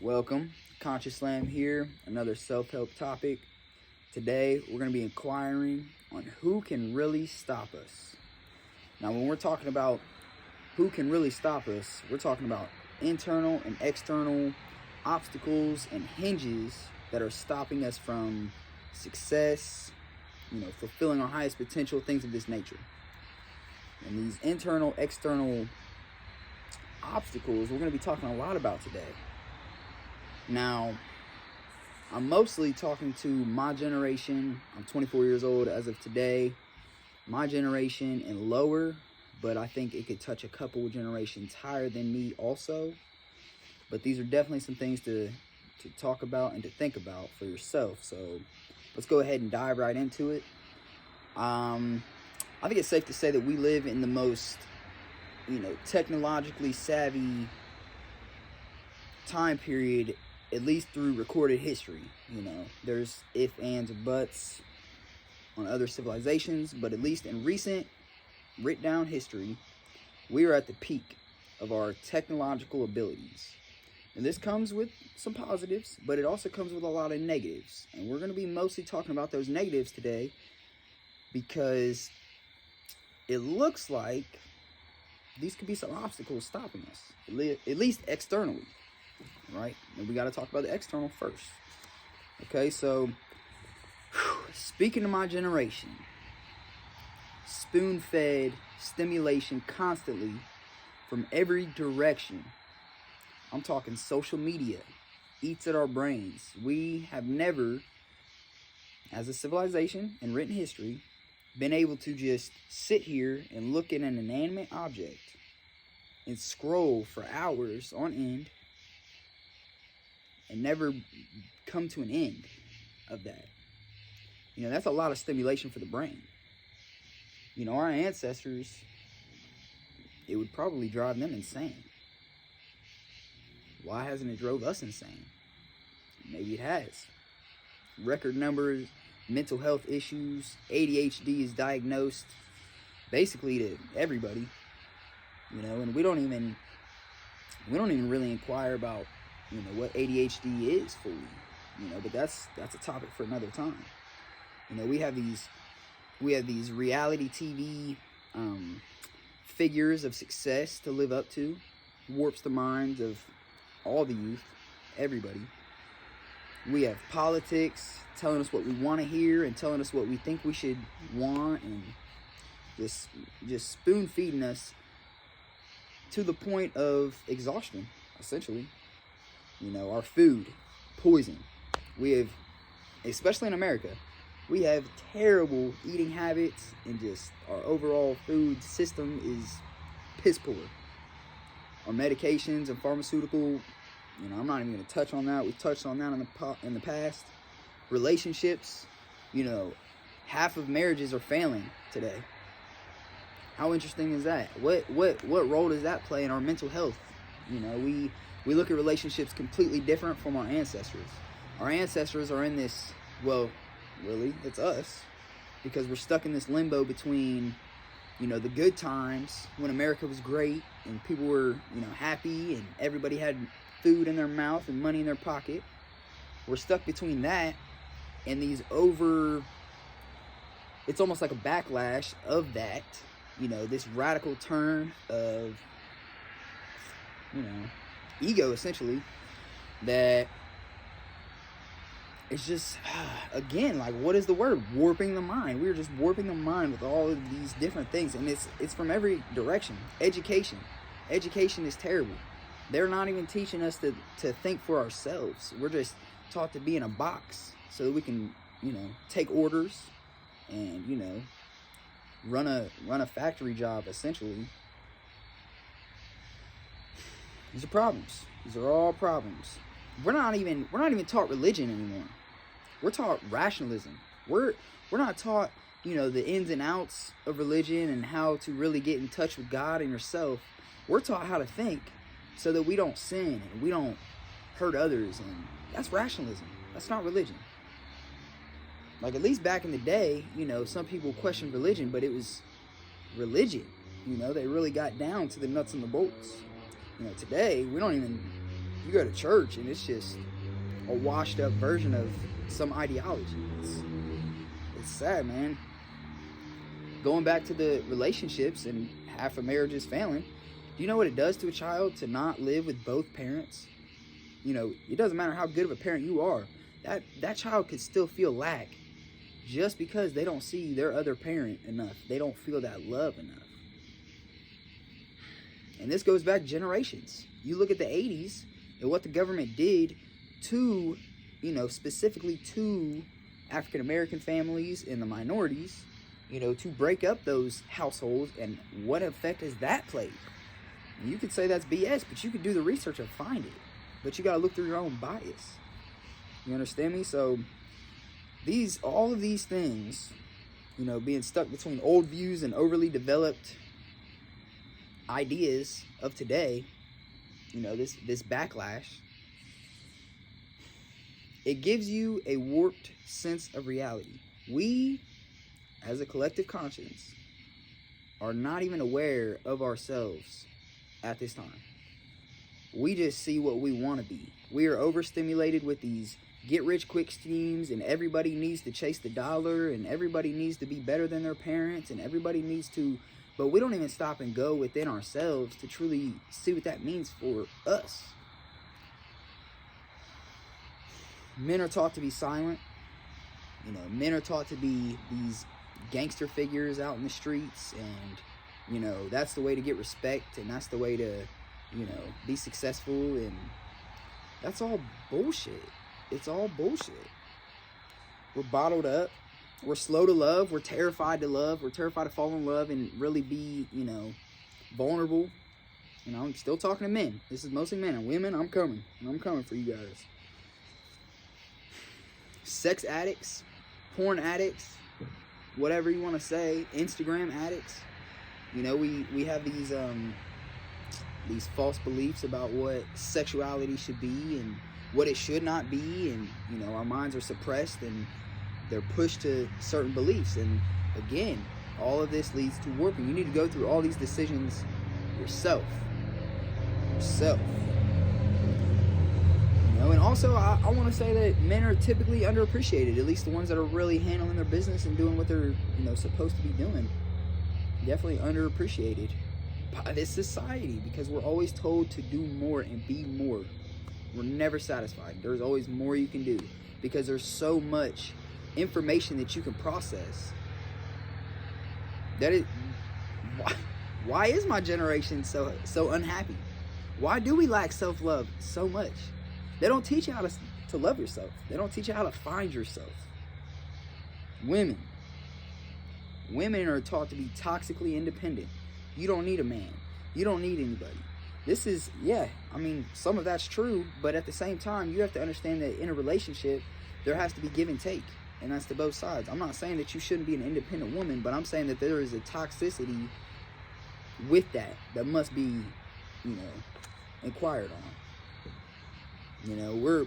Welcome, Conscious Slam here, another self-help topic. Today, we're going to be inquiring on who can really stop us. Now, when we're talking about who can really stop us, we're talking about internal and external obstacles and hinges that are stopping us from success, fulfilling our highest potential, things of this nature. And these internal, external obstacles, we're going to be talking a lot about today. Now, I'm mostly talking to my generation. I'm 24 years old as of today. My generation and lower, but I think it could touch a couple of generations higher than me also. But these are definitely some things to talk about and to think about for yourself. So let's go ahead and dive right into it. I think it's safe to say that we live in the most, technologically savvy time period, at least through recorded history. There's ifs, ands, or buts on other civilizations, but at least in recent written down history, we are at the peak of our technological abilities. And this comes with some positives, but it also comes with a lot of negatives. And we're going to be mostly talking about those negatives today because it looks like these could be some obstacles stopping us, at least externally, right? And we got to talk about the external first. Okay, so speaking to my generation, spoon-fed stimulation constantly from every direction. I'm talking social media eats at our brains. We have never, as a civilization in written history, been able to just sit here and look at an inanimate object and scroll for hours on end and never come to an end of that. That's a lot of stimulation for the brain. Our ancestors, it would probably drive them insane. Why hasn't it drove us insane? Maybe it has. Record numbers, mental health issues, ADHD is diagnosed basically to everybody, and we don't even really inquire about, what ADHD is fully, but that's a topic for another time. We have these reality TV figures of success to live up to, warps the minds of all the youth, everybody. We have politics telling us what we want to hear and telling us what we think we should want, and just spoon feeding us to the point of exhaustion, essentially. Our food, poison. We have, especially in America, we have terrible eating habits, and just our overall food system is piss poor. Our medications and pharmaceutical, I'm not even going to touch on that. We've touched on that in the past. Relationships, half of marriages are failing today. How interesting is that? What role does that play in our mental health? We look at relationships completely different from our ancestors. Our ancestors are in this, well, really, it's us, because we're stuck in this limbo between, the good times when America was great and people were, happy and everybody had food in their mouth and money in their pocket. We're stuck between that and it's almost like a backlash of that, this radical turn of, ego, essentially, that it's just, again, like, what is the word? Warping the mind. We're just warping the mind with all of these different things, and it's from every direction. Education is terrible. They're not even teaching us to think for ourselves. We're just taught to be in a box so that we can, take orders and, run a factory job, essentially. These are problems. These are all problems. We're not even taught religion anymore. We're taught rationalism. We're not taught, the ins and outs of religion and how to really get in touch with God and yourself. We're taught how to think so that we don't sin and we don't hurt others, and that's rationalism. That's not religion. Like, at least back in the day, some people questioned religion, but it was religion. They really got down to the nuts and the bolts. Today we don't even you go to church and it's just a washed up version of some ideology. It's sad, man. Going back to the relationships and half of marriage is failing. Do you know what it does to a child to not live with both parents? You know, it doesn't matter how good of a parent you are. That child could still feel lack just because they don't see their other parent enough. They don't feel that love enough. And this goes back generations. You look at the 80s and what the government did to, you know, specifically to African American families and the minorities, you know, to break up those households, and what effect has that played? And you could say that's BS, but you could do the research and find it. But you got to look through your own bias. You understand me? So all of these things, you know, being stuck between old views and overly developed ideas of today, you know, this backlash, it gives you a warped sense of reality. We, as a collective conscience, are not even aware of ourselves at this time. We just see what we want to be. We are overstimulated with these get-rich-quick schemes, and everybody needs to chase the dollar, and everybody needs to be better than their parents, and everybody needs to... But we don't even stop and go within ourselves to truly see what that means for us. Men are taught to be silent. You know, men are taught to be these gangster figures out in the streets, and, you know, that's the way to get respect, and that's the way to, you know, be successful, and that's all bullshit. It's all bullshit. We're bottled up. We're slow to love. We're terrified to love. We're terrified to fall in love and really be, you know, vulnerable. You know, I'm still talking to men. This is mostly men. And women, I'm coming. I'm coming for you guys. Sex addicts, porn addicts, whatever you want to say, Instagram addicts. You know, we have these false beliefs about what sexuality should be and what it should not be, and, you know, our minds are suppressed and they're pushed to certain beliefs. And again, all of this leads to warping. You need to go through all these decisions yourself. You know, and also I want to say that men are typically underappreciated, at least the ones that are really handling their business and doing what they're, you know, supposed to be doing. Definitely underappreciated by this society, because we're always told to do more and be more. We're never satisfied. There's always more you can do, because there's so much information that you can process. That is why is my generation so unhappy? Why do we lack self-love so much? They don't teach you how to love yourself. They don't teach you how to find yourself. Women are taught to be toxically independent. You don't need a man. You don't need anybody. This is, yeah, I mean, some of that's true, but at the same time, you have to understand that in a relationship, there has to be give and take, and that's to both sides. I'm not saying that you shouldn't be an independent woman, but I'm saying that there is a toxicity with that must be, you know, inquired on. You know,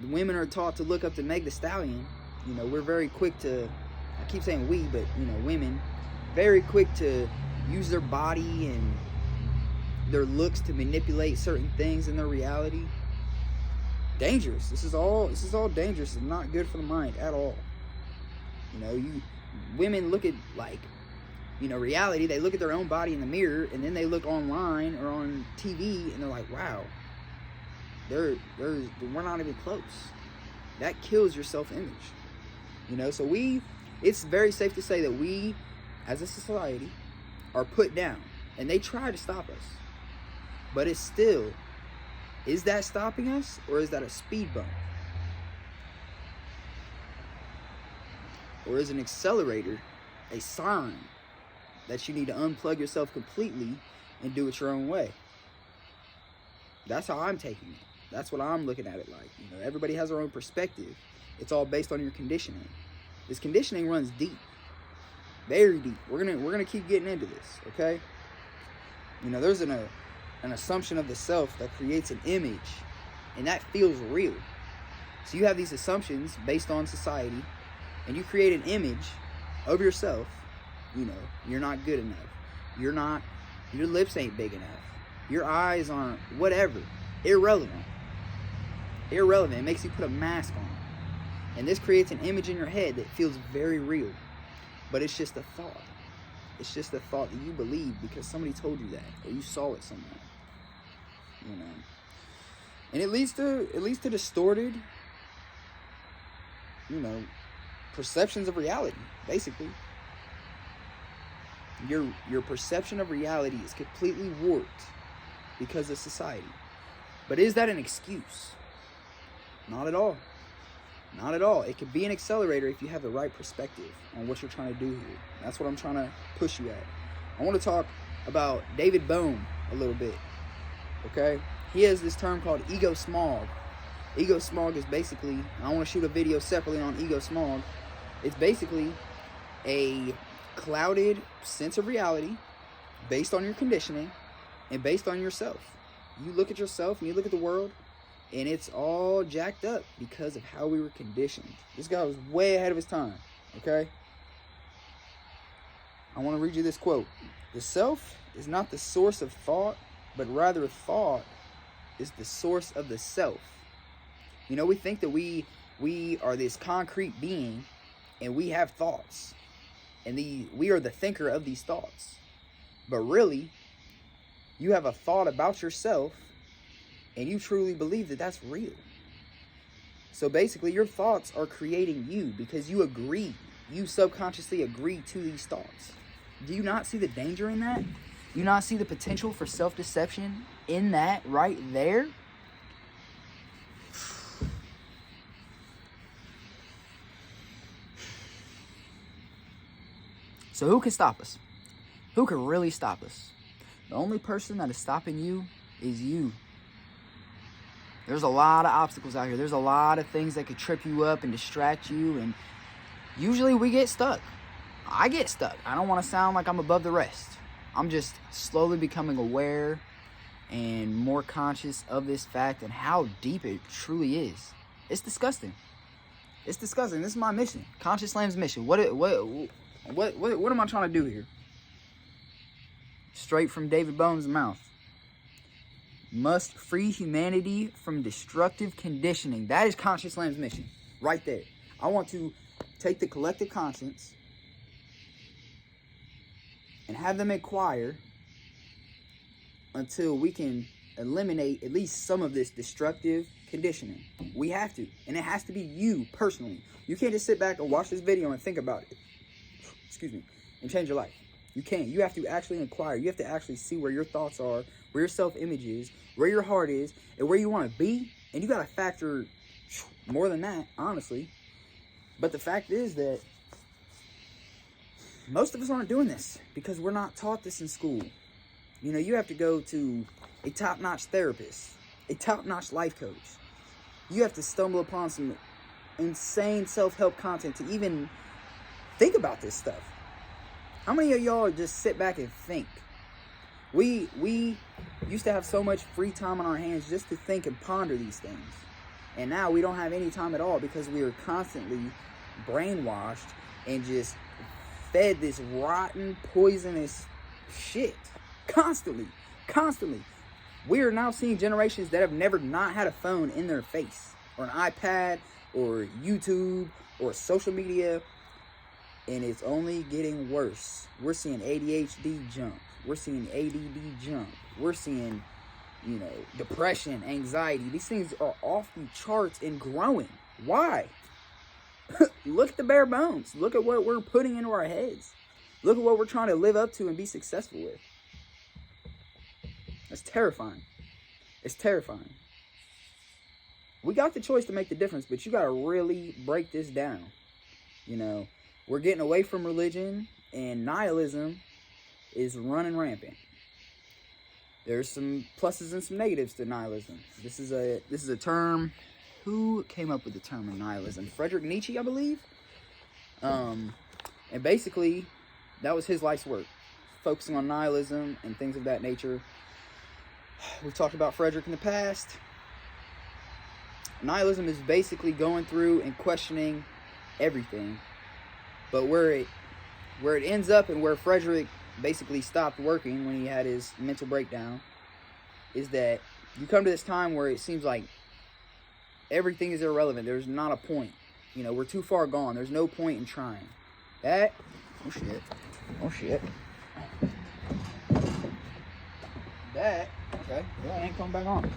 women are taught to look up to Meg Thee Stallion. You know, we're very quick to, I keep saying we, but, you know, women, very quick to use their body and their looks to manipulate certain things in their reality. Dangerous. This is all dangerous and not good for the mind at all. You know, women look at, like, you know, reality. They look at their own body in the mirror, and then they look online or on TV, and they're like, wow, we're not even close. That kills your self-image. You know, so it's very safe to say that we, as a society, are put down, and they try to stop us. But it's still, is that stopping us, or is that a speed bump? Or is an accelerator a sign that you need to unplug yourself completely and do it your own way? That's how I'm taking it. That's what I'm looking at it like. You know, everybody has their own perspective. It's all based on your conditioning. This conditioning runs deep, very deep. We're gonna keep getting into this, okay? You know, there's an assumption of the self that creates an image, and that feels real. So you have these assumptions based on society, and you create an image of yourself. You know, you're not good enough. Your lips ain't big enough. Your eyes aren't whatever. Irrelevant. irrelevant. It makes you put a mask on. And this creates an image in your head that feels very real. But it's just a thought. It's just a thought that you believe because somebody told you that, or you saw it somewhere. You know. And it leads to distorted, you know, perceptions of reality, basically. Your perception of reality is completely warped because of society. But is that an excuse? Not at all. Not at all. It could be an accelerator if you have the right perspective on what you're trying to do here. That's what I'm trying to push you at. I want to talk about David Bohm a little bit. Okay? He has this term called ego smog. Ego smog is basically, I want to shoot a video separately on ego smog. It's basically a clouded sense of reality based on your conditioning and based on yourself. You look at yourself and you look at the world, and it's all jacked up because of how we were conditioned. This guy was way ahead of his time, okay? I want to read you this quote. The self is not the source of thought, but rather thought is the source of the self. You know, we think that we are this concrete being, and we have thoughts. And we are the thinker of these thoughts. But really, you have a thought about yourself, and you truly believe that that's real. So basically, your thoughts are creating you because you agree. You subconsciously agree to these thoughts. Do you not see the danger in that? Do you not see the potential for self-deception in that right there? So who can stop us? Who can really stop us? The only person that is stopping you is you. There's a lot of obstacles out here. There's a lot of things that could trip you up and distract you. And usually we get stuck. I get stuck. I don't want to sound like I'm above the rest. I'm just slowly becoming aware and more conscious of this fact and how deep it truly is. It's disgusting. It's disgusting. This is my mission. Conscious Slam's mission. What am I trying to do here? Straight from David Bohm's mouth. Must free humanity from destructive conditioning. That is Conscious Slam's mission. Right there. I want to take the collective conscience and have them inquire until we can eliminate at least some of this destructive conditioning. We have to. And it has to be you personally. You can't just sit back and watch this video and think about it. Excuse me. And change your life. You can't. You have to actually inquire. You have to actually see where your thoughts are, where your self-image is, where your heart is, and where you want to be. And you got to factor more than that, honestly. But the fact is that most of us aren't doing this because we're not taught this in school. You know, you have to go to a top-notch therapist, a top-notch life coach. You have to stumble upon some insane self-help content to even think about this stuff. How many of y'all just sit back and think? We used to have so much free time on our hands just to think and ponder these things. And now we don't have any time at all because we are constantly brainwashed and just fed this rotten, poisonous shit. Constantly. We are now seeing generations that have never not had a phone in their face, or an iPad, or YouTube, or social media. And it's only getting worse. We're seeing ADHD jump. We're seeing ADD jump. We're seeing, you know, depression, anxiety. These things are off the charts and growing. Why? Look at the bare bones. Look at what we're putting into our heads. Look at what we're trying to live up to and be successful with. That's terrifying. It's terrifying. We got the choice to make the difference, but you got to really break this down. You know, we're getting away from religion, and nihilism is running rampant. There's some pluses and some negatives to nihilism. This is a term. Who came up with the term of nihilism? Friedrich Nietzsche, I believe. And basically, that was his life's work, focusing on nihilism and things of that nature. We've talked about Friedrich in the past. Nihilism is basically going through and questioning everything. But where it ends up and where Friedrich basically stopped working when he had his mental breakdown is that you come to this time where it seems like everything is irrelevant. There's not a point. You know, we're too far gone. There's no point in trying. That, oh shit, oh shit. That, okay, well, I ain't coming back on.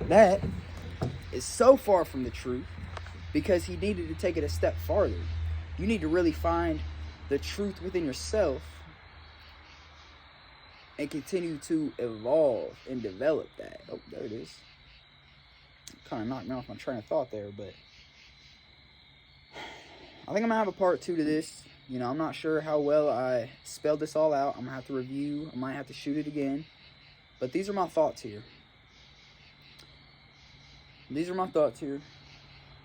That is so far from the truth because he needed to take it a step farther. You need to really find the truth within yourself and continue to evolve and develop that. Oh, there it is. Kind of knocked me off my train of thought there, but I think I'm gonna have a part 2 to this. You know, I'm not sure how well I spelled this all out. I'm gonna have to review. I might have to shoot it again. But these are my thoughts here. These are my thoughts here.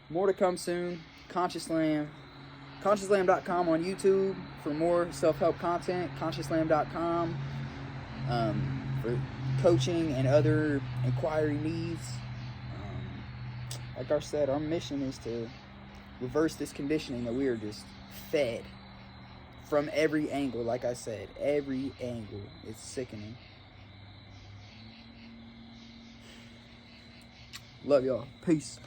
More to come soon. Conscious Lamb. ConsciousLamb.com on YouTube for more self-help content. ConsciousLamb.com for coaching and other inquiry needs. Like I said, our mission is to reverse this conditioning that we are just fed from every angle. Like I said, every angle. It's sickening. Love y'all. Peace.